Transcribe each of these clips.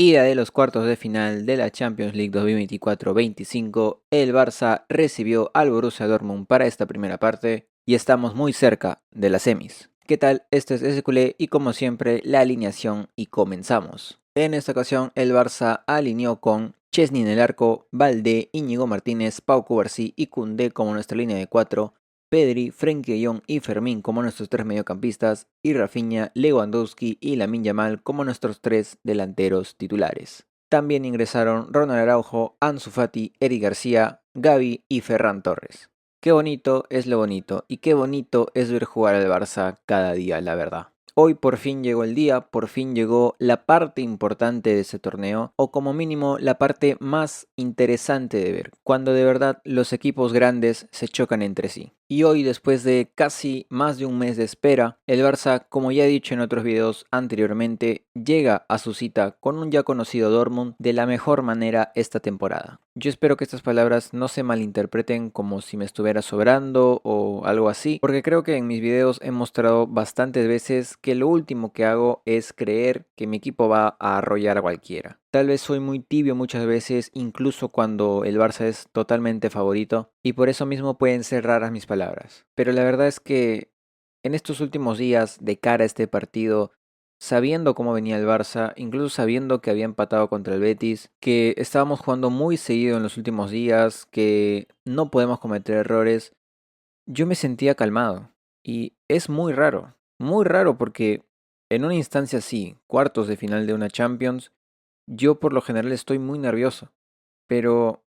Ida de los cuartos de final de la Champions League 2024-25, el Barça recibió al Borussia Dortmund para esta primera parte y estamos muy cerca de las semis. ¿Qué tal? Este es SQL y como siempre la alineación y comenzamos. En esta ocasión el Barça alineó con Chesney en el arco, Valdé, Íñigo Martínez, Pau Cubarsí y Koundé como nuestra línea de 4, Pedri, Frenkie de Jong y Fermín como nuestros 3 mediocampistas y Rafinha, Lewandowski y Lamine Yamal como nuestros 3 delanteros titulares. También ingresaron Ronald Araujo, Ansu Fati, Eric García, Gavi y Ferran Torres. Qué bonito es lo bonito y qué bonito es ver jugar al Barça cada día, la verdad. Hoy por fin llegó el día, por fin llegó la parte importante de ese torneo, o como mínimo la parte más interesante de ver, cuando de verdad los equipos grandes se chocan entre sí. Y hoy, después de casi más de un mes de espera, el Barça, como ya he dicho en otros videos anteriormente, llega a su cita con un ya conocido Dortmund de la mejor manera esta temporada. Yo espero que estas palabras no se malinterpreten como si me estuviera sobrando o algo así, porque creo que en mis videos he mostrado bastantes veces que lo último que hago es creer que mi equipo va a arrollar a cualquiera. Tal vez soy muy tibio muchas veces, incluso cuando el Barça es totalmente favorito, y por eso mismo pueden ser raras mis palabras. Pero la verdad es que en estos últimos días, de cara a este partido, sabiendo cómo venía el Barça, incluso sabiendo que había empatado contra el Betis, que estábamos jugando muy seguido en los últimos días, que no podemos cometer errores, yo me sentía calmado. Y es muy raro porque en una instancia así, cuartos de final de una Champions, yo por lo general estoy muy nervioso, pero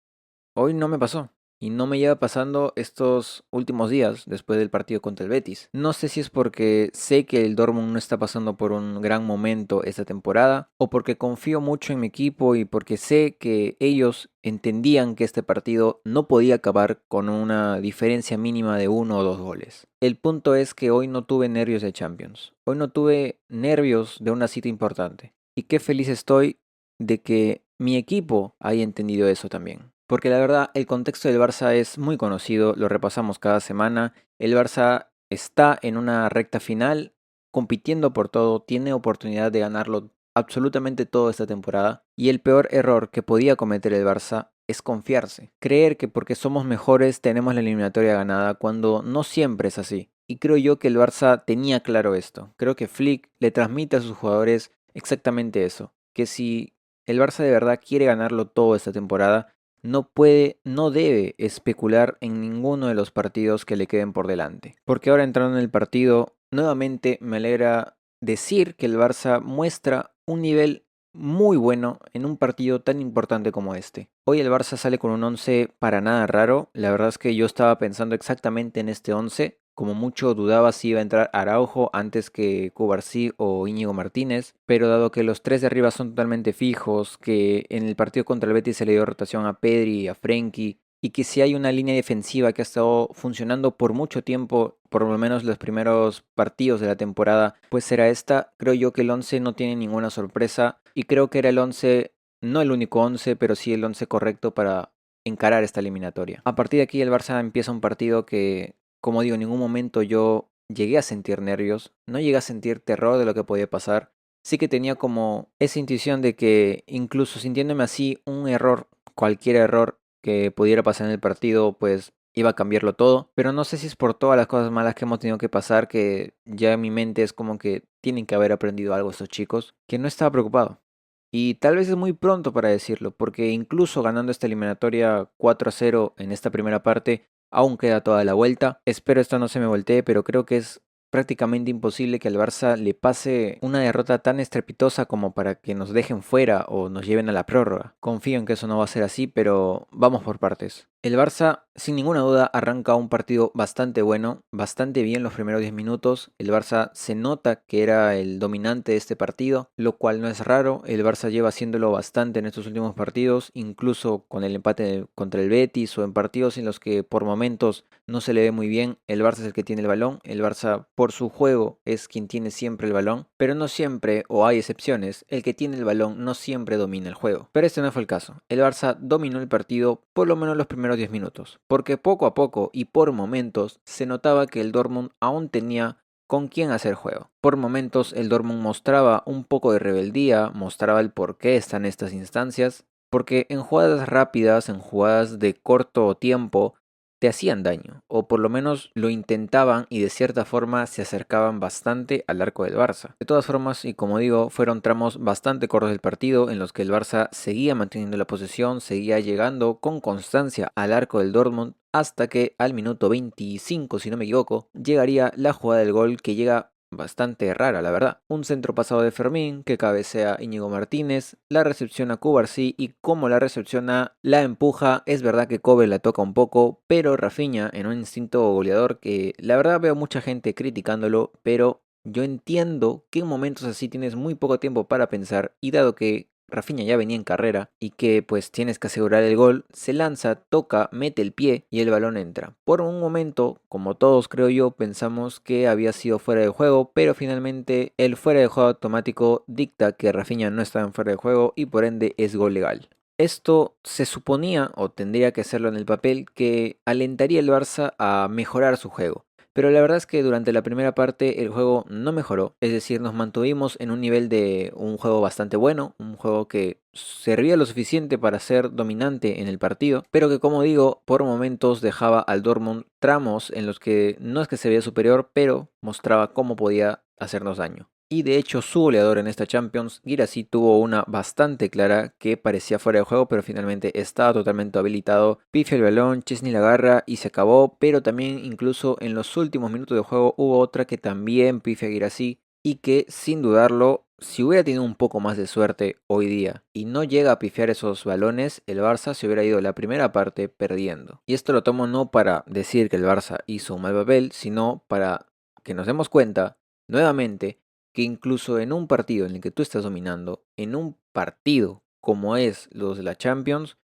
hoy no me pasó. Y no me lleva pasando estos últimos días después del partido contra el Betis. No sé si es porque sé que el Dortmund no está pasando por un gran momento esta temporada, o porque confío mucho en mi equipo y porque sé que ellos entendían que este partido no podía acabar con una diferencia mínima de 1 o 2 goles. El punto es que hoy no tuve nervios de Champions. Hoy no tuve nervios de una cita importante. Y qué feliz estoy de que mi equipo haya entendido eso también. Porque la verdad, el contexto del Barça es muy conocido, lo repasamos cada semana. El Barça está en una recta final, compitiendo por todo, tiene oportunidad de ganarlo absolutamente todo esta temporada. Y el peor error que podía cometer el Barça es confiarse. Creer que porque somos mejores tenemos la eliminatoria ganada cuando no siempre es así. Y creo yo que el Barça tenía claro esto. Creo que Flick le transmite a sus jugadores exactamente eso. Que si el Barça de verdad quiere ganarlo todo esta temporada, no puede, no debe especular en ninguno de los partidos que le queden por delante. Porque ahora entrando en el partido, nuevamente me alegra decir que el Barça muestra un nivel muy bueno en un partido tan importante como este. Hoy el Barça sale con un 11 para nada raro. La verdad es que yo estaba pensando exactamente en este 11. Como mucho dudaba si iba a entrar Araujo antes que Cubarsí o Íñigo Martínez, pero dado que los 3 de arriba son totalmente fijos, que en el partido contra el Betis se le dio rotación a Pedri y a Frenkie, y que si hay una línea defensiva que ha estado funcionando por mucho tiempo, por lo menos los primeros partidos de la temporada, pues será esta. Creo yo que el 11 no tiene ninguna sorpresa y creo que era el 11, no el único 11, pero sí el 11 correcto para encarar esta eliminatoria. A partir de aquí el Barça empieza un partido que, como digo, en ningún momento yo llegué a sentir nervios, no llegué a sentir terror de lo que podía pasar. Sí que tenía como esa intuición de que incluso sintiéndome así, un error, cualquier error que pudiera pasar en el partido, pues iba a cambiarlo todo. Pero no sé si es por todas las cosas malas que hemos tenido que pasar, que ya en mi mente es como que tienen que haber aprendido algo estos chicos, que no estaba preocupado. Y tal vez es muy pronto para decirlo, porque incluso ganando esta eliminatoria 4-0 en esta primera parte, aún queda toda la vuelta. Espero esto no se me voltee, pero creo que es prácticamente imposible que al Barça le pase una derrota tan estrepitosa como para que nos dejen fuera o nos lleven a la prórroga. Confío en que eso no va a ser así, pero vamos por partes. El Barça, sin ninguna duda, arranca un partido bastante bueno, bastante bien los primeros 10 minutos. El Barça se nota que era el dominante de este partido, lo cual no es raro. El Barça lleva haciéndolo bastante en estos últimos partidos, incluso con el empate contra el Betis o en partidos en los que por momentos no se le ve muy bien. El Barça es el que tiene el balón. El Barça, por su juego, es quien tiene siempre el balón, pero no siempre, o hay excepciones, el que tiene el balón no siempre domina el juego. Pero este no fue el caso. El Barça dominó el partido por lo menos los primeros 10 minutos, porque poco a poco y por momentos se notaba que el Dortmund aún tenía con quién hacer juego. Por momentos el Dortmund mostraba un poco de rebeldía, mostraba el por qué está en estas instancias, porque en jugadas rápidas, en jugadas de corto tiempo, te hacían daño, o por lo menos lo intentaban y de cierta forma se acercaban bastante al arco del Barça. De todas formas, y como digo, fueron tramos bastante cortos del partido en los que el Barça seguía manteniendo la posesión, seguía llegando con constancia al arco del Dortmund, hasta que al minuto 25, si no me equivoco, llegaría la jugada del gol que llega bastante rara, la verdad. Un centro pasado de Fermín que cabecea Íñigo Martínez, la recepciona Cubarsí y como la recepciona, la empuja. Es verdad que Kobe la toca un poco, pero Rafinha en un instinto goleador que la verdad veo mucha gente criticándolo, pero yo entiendo que en momentos así tienes muy poco tiempo para pensar y dado que Rafinha ya venía en carrera y que pues tienes que asegurar el gol, se lanza, toca, mete el pie y el balón entra. Por un momento, como todos creo yo, pensamos que había sido fuera de juego, pero finalmente el fuera de juego automático dicta que Rafinha no estaba en fuera de juego y por ende es gol legal. Esto se suponía, o tendría que hacerlo en el papel, que alentaría al Barça a mejorar su juego. Pero la verdad es que durante la primera parte el juego no mejoró, es decir, nos mantuvimos en un nivel de un juego bastante bueno, un juego que servía lo suficiente para ser dominante en el partido, pero que como digo, por momentos dejaba al Dortmund tramos en los que no es que se veía superior, pero mostraba cómo podía hacernos daño. Y de hecho su goleador en esta Champions, Guirassy, tuvo una bastante clara que parecía fuera de juego, pero finalmente estaba totalmente habilitado. Pifia el balón, Chesney la agarra y se acabó, pero también incluso en los últimos minutos de juego hubo otra que también pifia Guirassy y que sin dudarlo, si hubiera tenido un poco más de suerte hoy día y no llega a pifiar esos balones, el Barça se hubiera ido la primera parte perdiendo. Y esto lo tomo no para decir que el Barça hizo un mal papel, sino para que nos demos cuenta nuevamente que incluso en un partido en el que tú estás dominando, en un partido como es los de la Champions,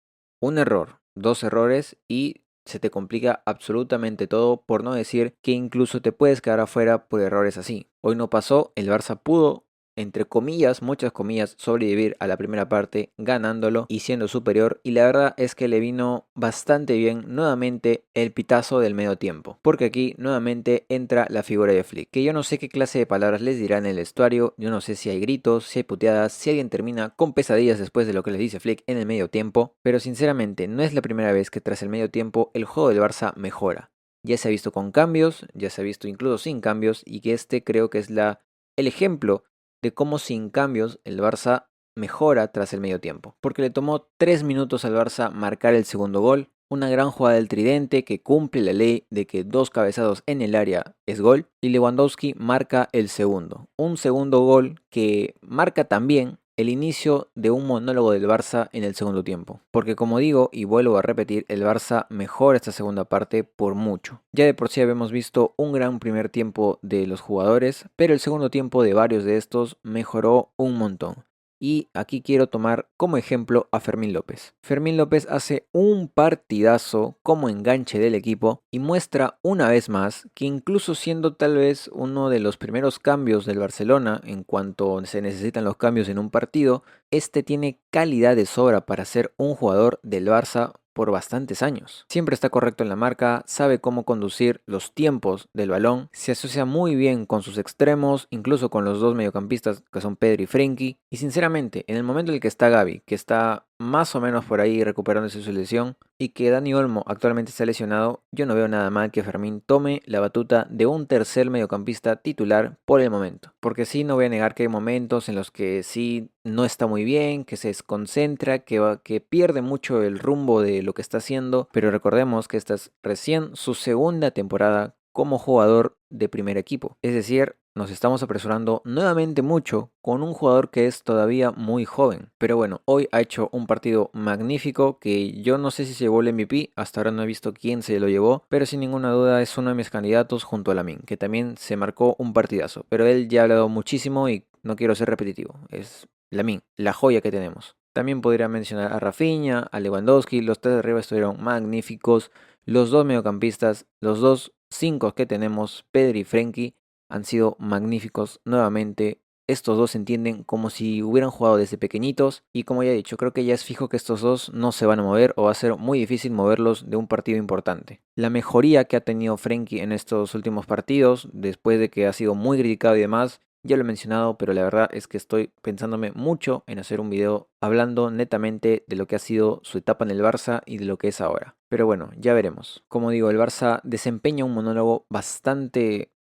un error, dos errores y se te complica absolutamente todo, por no decir que incluso te puedes quedar afuera por errores así. Hoy no pasó, el Barça pudo, entre comillas, muchas comillas, sobrevivir a la primera parte ganándolo y siendo superior, y la verdad es que le vino bastante bien nuevamente el pitazo del medio tiempo, porque aquí nuevamente entra la figura de Flick, que yo no sé qué clase de palabras les dirá en el vestuario, yo no sé si hay gritos, si hay puteadas, si alguien termina con pesadillas después de lo que les dice Flick en el medio tiempo, pero sinceramente no es la primera vez que tras el medio tiempo el juego del Barça mejora. Ya se ha visto con cambios, ya se ha visto incluso sin cambios, y que este creo que es el ejemplo de cómo sin cambios el Barça mejora tras el medio tiempo. Porque le tomó 3 minutos al Barça marcar el segundo gol, una gran jugada del tridente que cumple la ley de que 2 cabezados en el área es gol, y Lewandowski marca el segundo. Un segundo gol que marca también el inicio de un monólogo del Barça en el segundo tiempo. Porque como digo y vuelvo a repetir, el Barça mejora esta segunda parte por mucho. Ya de por sí habíamos visto un gran primer tiempo de los jugadores, pero el segundo tiempo de varios de estos mejoró un montón. Y aquí quiero tomar como ejemplo a Fermín López. Fermín López hace un partidazo como enganche del equipo y muestra una vez más que incluso siendo tal vez uno de los primeros cambios del Barcelona en cuanto se necesitan los cambios en un partido, este tiene calidad de sobra para ser un jugador del Barça por bastantes años. Siempre está correcto en la marca, sabe cómo conducir los tiempos del balón, se asocia muy bien con sus extremos, incluso con los dos mediocampistas que son Pedri y Frenkie, y sinceramente, en el momento en el que está Gavi, que está más o menos por ahí recuperándose su lesión, y que Dani Olmo actualmente está lesionado, yo no veo nada mal que Fermín tome la batuta de un tercer mediocampista titular por el momento. Porque sí, no voy a negar que hay momentos en los que sí no está muy bien, que se desconcentra, que pierde mucho el rumbo de lo que está haciendo, pero recordemos que esta es recién su segunda temporada como jugador de primer equipo. Es decir, nos estamos apresurando nuevamente mucho con un jugador que es todavía muy joven. Pero bueno, hoy ha hecho un partido magnífico que yo no sé si se llevó el MVP, hasta ahora no he visto quién se lo llevó, pero sin ninguna duda es uno de mis candidatos junto a Lamine, que también se marcó un partidazo. Pero él ya ha hablado muchísimo y no quiero ser repetitivo, es Lamine, la joya que tenemos. También podría mencionar a Rafinha, a Lewandowski, los tres de arriba estuvieron magníficos, los dos mediocampistas, los dos cinco que tenemos, Pedri y Frenkie, han sido magníficos nuevamente. estos dos se entienden como si hubieran jugado desde pequeñitos y como ya he dicho, creo que ya es fijo que estos dos no se van a mover o va a ser muy difícil moverlos de un partido importante. La mejoría que ha tenido Frenkie en estos últimos partidos, después de que ha sido muy criticado y demás, ya lo he mencionado, pero la verdad es que estoy pensándome mucho en hacer un video hablando netamente de lo que ha sido su etapa en el Barça y de lo que es ahora. Pero bueno, ya veremos. Como digo, el Barça desempeña un monólogo bastante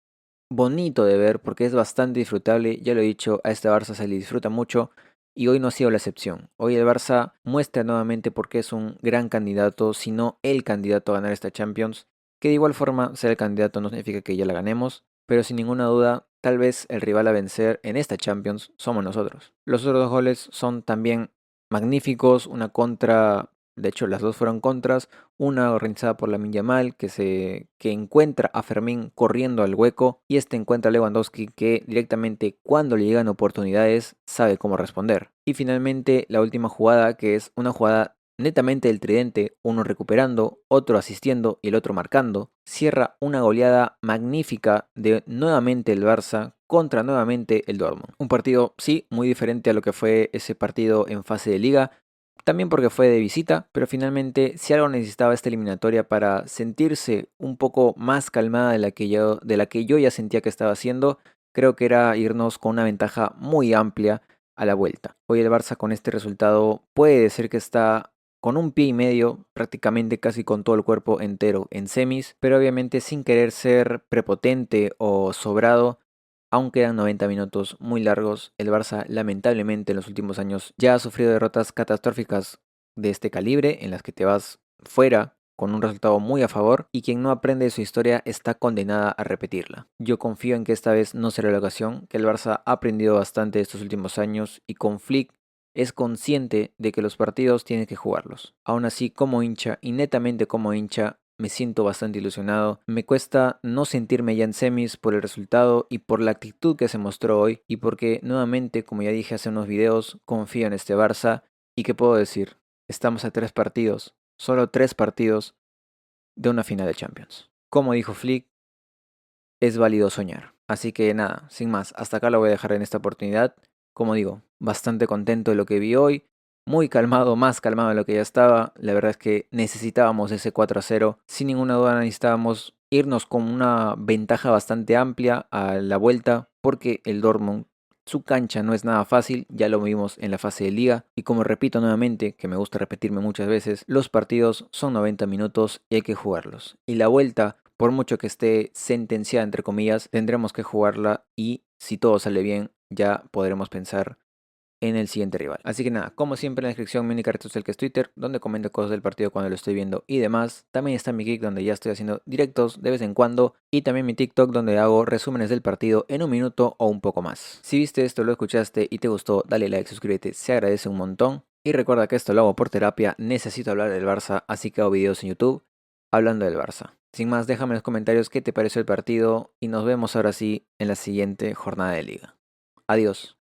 bonito de ver porque es bastante disfrutable. Ya lo he dicho, a este Barça se le disfruta mucho y hoy no ha sido la excepción. Hoy el Barça muestra nuevamente por qué es un gran candidato, si no el candidato a ganar esta Champions. Que de igual forma ser el candidato no significa que ya la ganemos, pero sin ninguna duda, tal vez el rival a vencer en esta Champions somos nosotros. Los otros dos goles son también magníficos, una contra, de hecho las dos fueron contras, una organizada por Lamine Yamal que encuentra a Fermín corriendo al hueco y este encuentra a Lewandowski que directamente cuando le llegan oportunidades sabe cómo responder. Y finalmente la última jugada que es una jugada netamente del tridente, uno recuperando, otro asistiendo y el otro marcando, cierra una goleada magnífica de nuevamente el Barça contra nuevamente el Dortmund. Un partido, sí, muy diferente a lo que fue ese partido en fase de liga, también porque fue de visita, pero finalmente si algo necesitaba esta eliminatoria para sentirse un poco más calmada de la que yo ya sentía que estaba haciendo, creo que era irnos con una ventaja muy amplia a la vuelta. Hoy el Barça con este resultado puede decir que está con un pie y medio, prácticamente casi con todo el cuerpo entero en semis, pero obviamente sin querer ser prepotente o sobrado. Aún quedan 90 minutos muy largos, el Barça lamentablemente en los últimos años ya ha sufrido derrotas catastróficas de este calibre en las que te vas fuera con un resultado muy a favor y quien no aprende de su historia está condenada a repetirla. Yo confío en que esta vez no será la ocasión, que el Barça ha aprendido bastante estos últimos años y con Flick es consciente de que los partidos tienen que jugarlos. Aún así, como hincha y netamente como hincha, me siento bastante ilusionado. Me cuesta no sentirme ya en semis por el resultado y por la actitud que se mostró hoy y porque nuevamente, como ya dije hace unos videos, confío en este Barça y que puedo decir, estamos a 3 partidos, solo 3 partidos de una final de Champions. Como dijo Flick, es válido soñar. Así que nada, sin más, hasta acá lo voy a dejar en esta oportunidad. Como digo, bastante contento de lo que vi hoy, muy calmado, más calmado de lo que ya estaba. La verdad es que necesitábamos ese 4-0. Sin ninguna duda necesitábamos irnos con una ventaja bastante amplia a la vuelta, porque el Dortmund, su cancha no es nada fácil, ya lo vimos en la fase de liga. Y como repito nuevamente, que me gusta repetirme muchas veces, los partidos son 90 minutos y hay que jugarlos. Y la vuelta, por mucho que esté sentenciada entre comillas, tendremos que jugarla y si todo sale bien, ya podremos pensar en el siguiente rival. Así que nada, como siempre en la descripción mi única red social que es Twitter, donde comento cosas del partido cuando lo estoy viendo y demás. También está mi Kick donde ya estoy haciendo directos de vez en cuando y también mi TikTok donde hago resúmenes del partido en un minuto o un poco más. Si viste esto, lo escuchaste y te gustó, dale like, suscríbete, se agradece un montón. Y recuerda que esto lo hago por terapia, necesito hablar del Barça, así que hago videos en YouTube hablando del Barça. Sin más, déjame en los comentarios qué te pareció el partido y nos vemos ahora sí en la siguiente jornada de liga. Adiós.